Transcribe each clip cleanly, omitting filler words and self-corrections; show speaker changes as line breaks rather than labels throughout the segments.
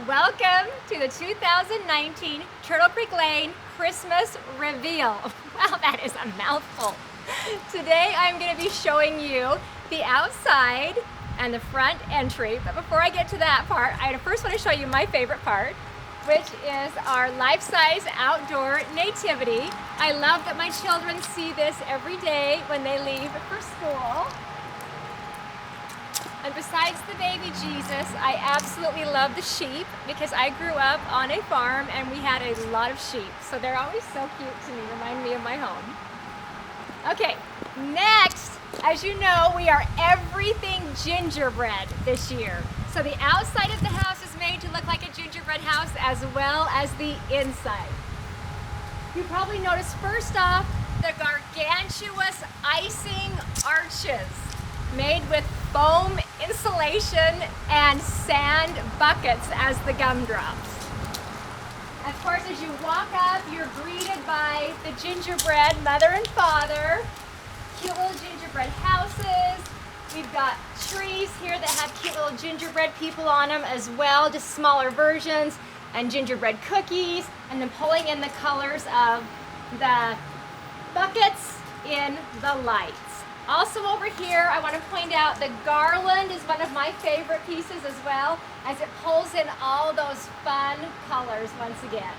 Welcome to the 2019 Turtle Creek Lane Christmas Reveal. Wow, that is a mouthful. Today I'm going to be showing you the outside and the front entry, but before I get to that part, I first want to show you my favorite part, which is our life-size outdoor nativity. I love that my children see this every day when they leave for school. And besides the baby Jesus, I absolutely love the sheep because I grew up on a farm and we had a lot of sheep. So they're always so cute to me, remind me of my home. Okay, next, as you know, we are everything gingerbread this year. So the outside of the house is made to look like a gingerbread house as well as the inside. You probably noticed first off the gargantuous icing arches made with foam insulation and sand buckets as the gumdrops. Of course, as you walk up, you're greeted by the gingerbread mother and father, cute little gingerbread houses. We've got trees here that have cute little gingerbread people on them as well, just smaller versions, and gingerbread cookies, and then pulling in the colors of the buckets in the lights. Also over here, I want to point out the garland is one of my favorite pieces as well, as it pulls in all those fun colors once again.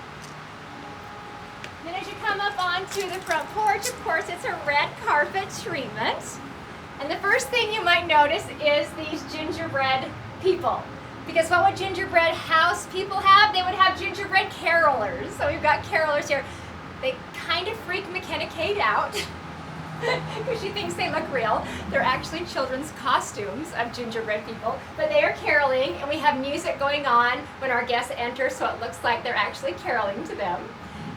Then as you come up onto the front porch, of course, it's a red carpet treatment. And the first thing you might notice is these gingerbread people. Because what would gingerbread house people have? They would have gingerbread carolers. So we've got carolers here. They kind of freak McKenna Kate out. Because she thinks they look real. They're actually children's costumes of gingerbread people, but they are caroling, and we have music going on when our guests enter, so it looks like they're actually caroling to them.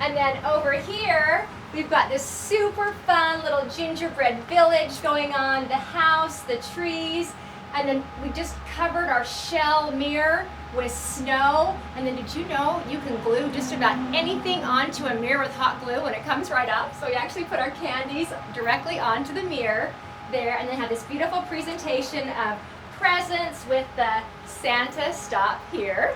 And then over here, we've got this super fun little gingerbread village going on, the house, the trees, and then we just covered our shell mirror with snow. And then did you know you can glue just about anything onto a mirror with hot glue and it comes right up? So we actually put our candies directly onto the mirror there, and then have this beautiful presentation of presents with the Santa stop here.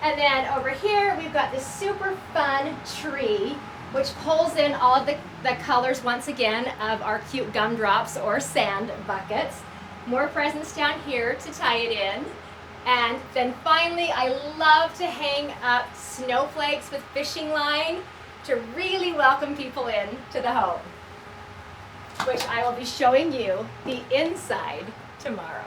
And then over here we've got this super fun tree which pulls in all of the colors once again of our cute gumdrops or sand buckets. More presents down here to tie it in. And then finally, I love to hang up snowflakes with fishing line to really welcome people in to the home, which I will be showing you the inside tomorrow.